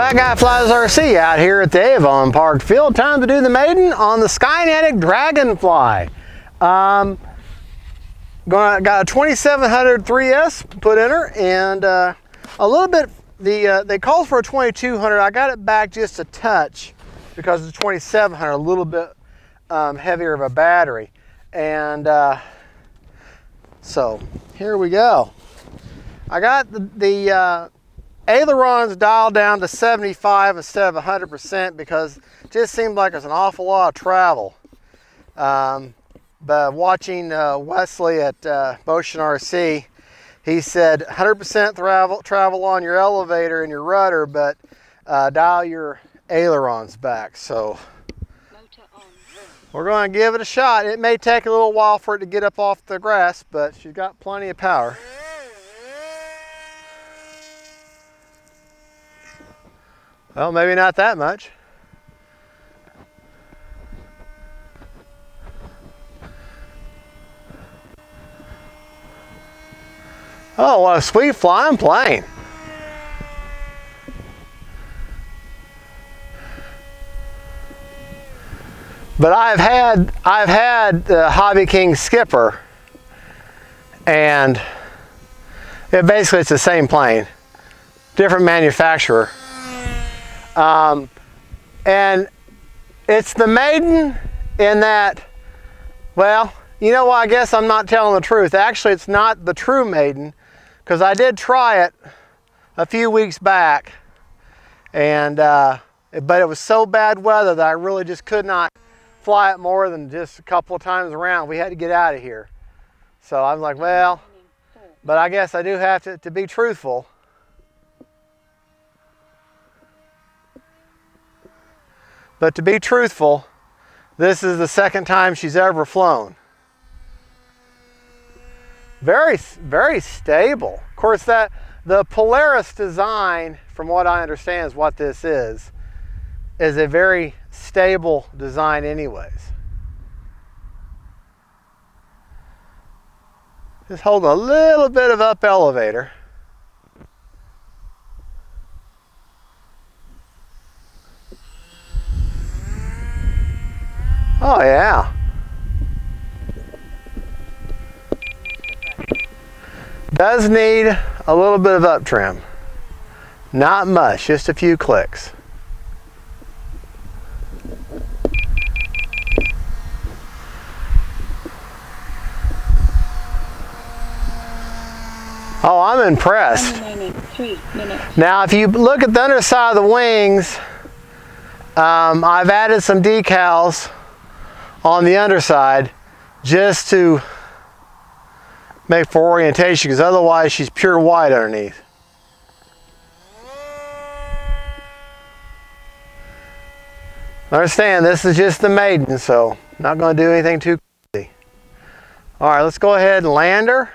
That Guy Flies RC out here at the Avon Park Field. Time to do the maiden on the Skynetic Dragonfly. Got a 2700 3S put in her, and a little bit, they called for a 2200. I got it back just a touch because the 2700 a little bit heavier of a battery. And so here we go. I got the ailerons dialed down to 75 instead of 100% because it just seemed like it's an awful lot of travel. But watching Wesley at Motion RC, he said 100% travel on your elevator and your rudder, but dial your ailerons back. So we're going to give it a shot. It may take a little while for it to get up off the grass, but she's got plenty of power. Well, maybe not that much. Oh, what a sweet flying plane. But I've had the Hobby King Skipper, and it's the same plane, different manufacturer. And it's the maiden in that, well, you know what, I guess I'm not telling the truth. Actually, it's not the true maiden, because I did try it a few weeks back, and but it was so bad weather that I really just could not fly it more than just a couple of times around. We had to get out of here. So I'm like, well, but I guess I do have to be truthful. But to be truthful, this is the second time she's ever flown. Very, very stable. Of course, the Polaris design, from what I understand, is what this is a very stable design anyways. Just hold a little bit of up elevator. Oh yeah. Does need a little bit of up trim. Not much, just a few clicks. Oh, I'm impressed. 3 minutes. Now, if you look at the underside of the wings, I've added some decals on the underside just to make for orientation, because otherwise she's pure white underneath. Understand, this is just the maiden, so not going to do anything too crazy. All right, let's go ahead and land her.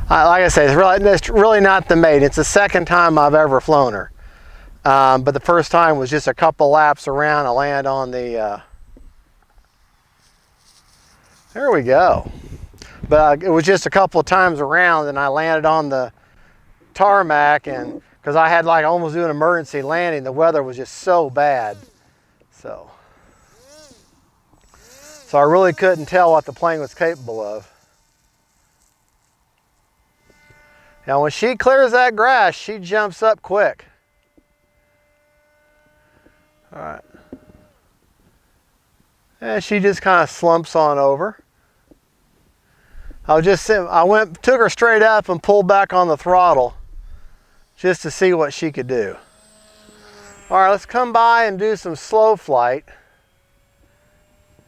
Like I say, it's really not the maiden. It's the second time I've ever flown her. But the first time was just a couple laps around. I land on the, there we go. But it was just a couple of times around, and I landed on the tarmac, and because I had like almost do an emergency landing, the weather was just so bad. So I really couldn't tell what the plane was capable of. Now when she clears that grass, she jumps up quick. All right. And she just kind of slumps on over. Took her straight up and pulled back on the throttle just to see what she could do. All right, let's come by and do some slow flight.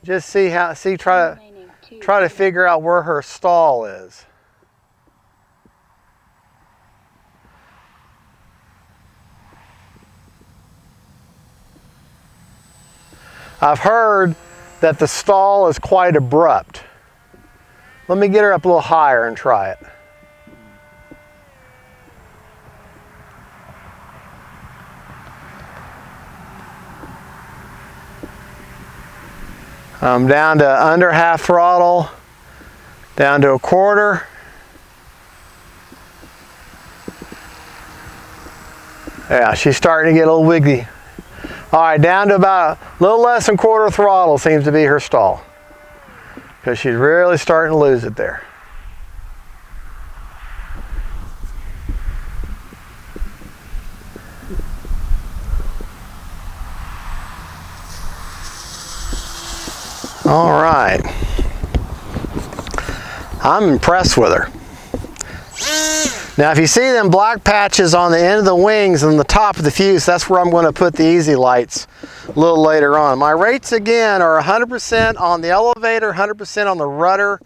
Just try to figure out where her stall is. I've heard that the stall is quite abrupt. Let me get her up a little higher and try it. I'm down to under half throttle, down to a quarter. Yeah, she's starting to get a little wiggly. All right, down to about a little less than quarter throttle seems to be her stall, because she's really starting to lose it there. All right. I'm impressed with her. Now if you see them black patches on the end of the wings and the top of the fuse, that's where I'm going to put the easy lights a little later on. My rates again are 100% on the elevator, 100% on the rudder,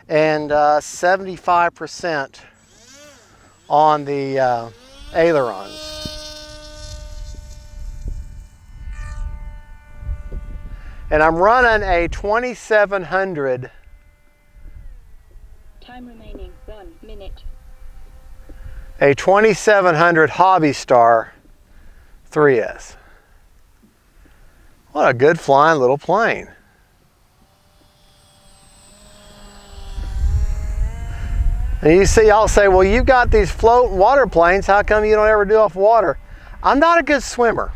and 75% on the ailerons. And I'm running a 2700. Time remaining 1 minute. A 2700 Hobby Star 3S. What a good flying little plane. And you see, I'll say, well, you've got these floating water planes. How come you don't ever do off water? I'm not a good swimmer.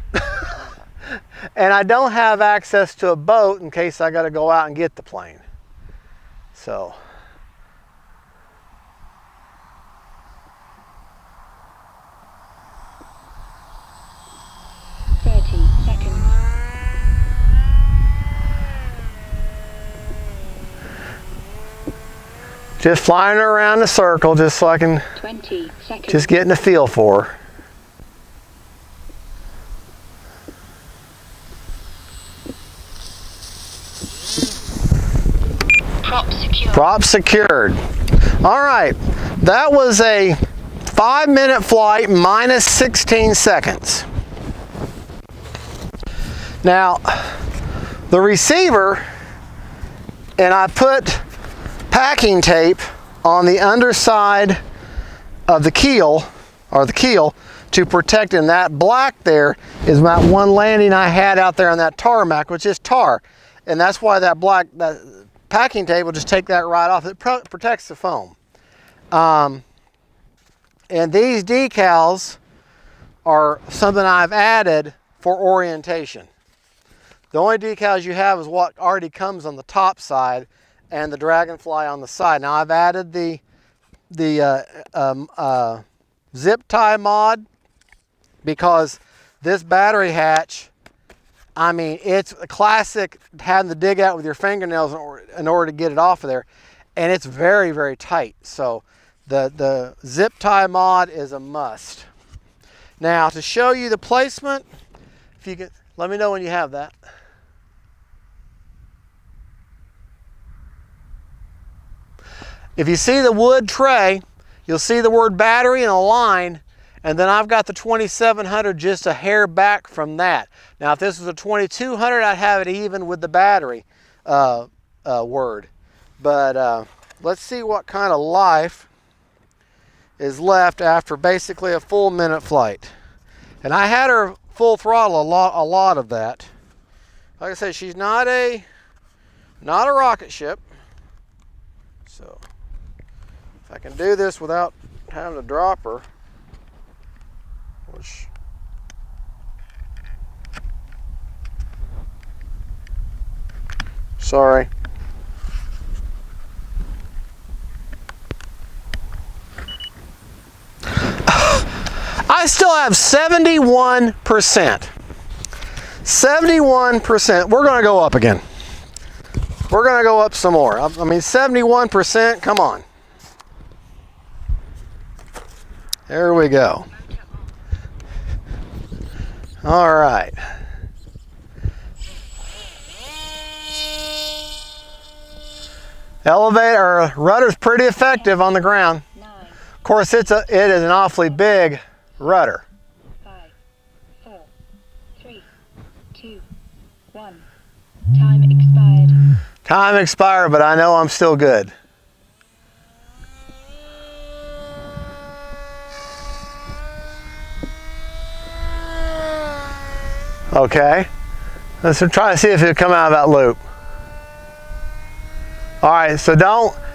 And I don't have access to a boat in case I got to go out and get the plane. So. Just flying her around the circle just so I can 20 seconds. Just getting a feel for her. Prop secured. Prop secured. All right, that was a 5-minute flight minus 16 seconds. Now, the receiver, and I put packing tape on the underside of the keel, to protect it. And that black there is that one landing I had out there on that tarmac, which is tar. And that's why that packing tape will just take that right off. It protects the foam. And these decals are something I've added for orientation. The only decals you have is what already comes on the top side and the Dragonfly on the side. Now I've added the zip tie mod because this battery hatch, I mean, it's a classic having to dig out with your fingernails in order to get it off of there, and it's very, very tight. So the zip tie mod is a must. Now to show you the placement, if you can, let me know when you have that. If you see the wood tray, you'll see the word battery and a line, and then I've got the 2700 just a hair back from that. Now if this was a 2200, I'd have it even with the battery word. But let's see what kind of life is left after basically a full minute flight. And I had her full throttle a lot of that. Like I said, she's not a rocket ship. So if I can do this without having to drop her, which sorry. I still have 71%. 71%. We're going to go up again. We're going to go up some more. I mean, 71%, come on. There we go. All right. Elevator, rudder's pretty effective on the ground. Of course, it is an awfully big rudder. 5, 4, 3, 2, 1. Time expired. Time expired, but I know I'm still good. Okay, let's try to see if it'll come out of that loop. All right, so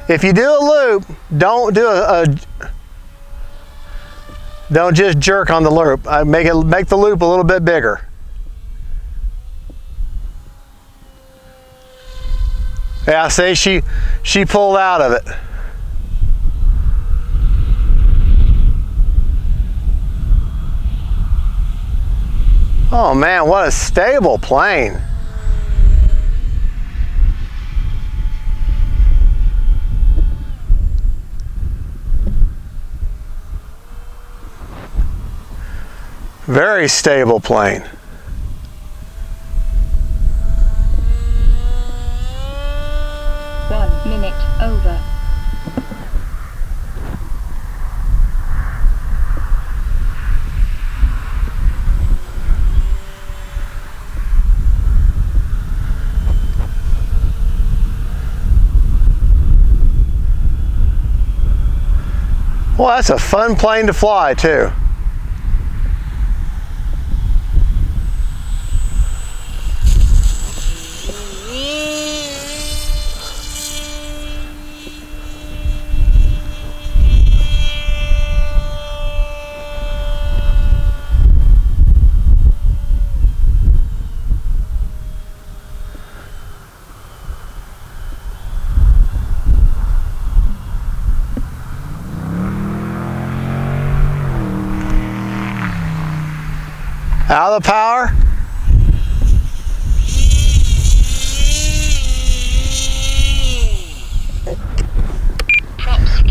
if you do a loop, don't Don't just jerk on the loop. Make the loop a little bit bigger. Yeah, see, she pulled out of it. Oh man, what a stable plane. Very stable plane. Over. Well, that's a fun plane to fly too. Out of the power.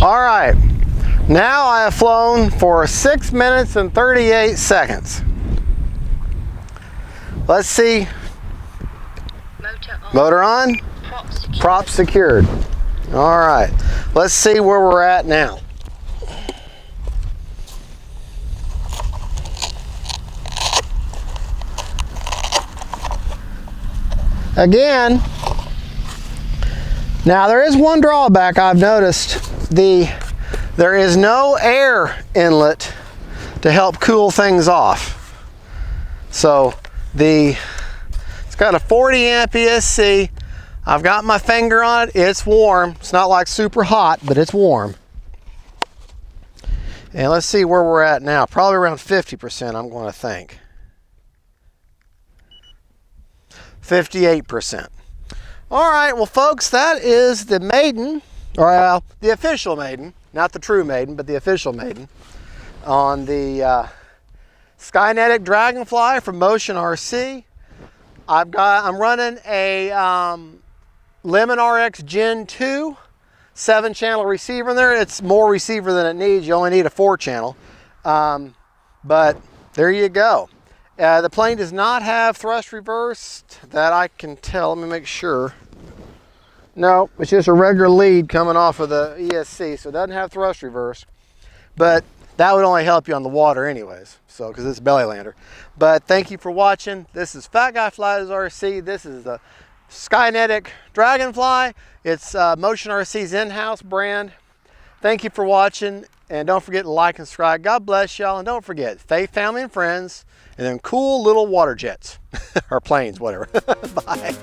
All right, now I have flown for 6 minutes and 38 seconds. Let's see. Motor on. Prop secured. All right, let's see where we're at now. Again, now there is one drawback I've noticed. There is no air inlet to help cool things off. So it's got a 40 amp ESC. I've got my finger on it. It's warm. It's not like super hot, but it's warm. And let's see where we're at now. Probably around 50%, I'm going to think. 58%. All right, well folks, that is the maiden, or the official maiden, not the true maiden, but the official maiden on the Skynetic Dragonfly from Motion RC. I'm running a Lemon RX Gen 2 7-channel receiver in there. It's more receiver than it needs. You only need a 4-channel, but there you go. The plane does not have thrust reversed that I can tell. Let me make sure. No, it's just a regular lead coming off of the ESC, so it doesn't have thrust reverse. But that would only help you on the water anyways, so because it's a belly lander. But thank you for watching. This is Fat Guy Flies RC. This is the Skynetic Dragonfly. It's Motion RC's in-house brand. Thank you for watching, and don't forget to like and subscribe. God bless y'all, and don't forget, faith, family, and friends, and then cool little water jets or planes, whatever. Bye.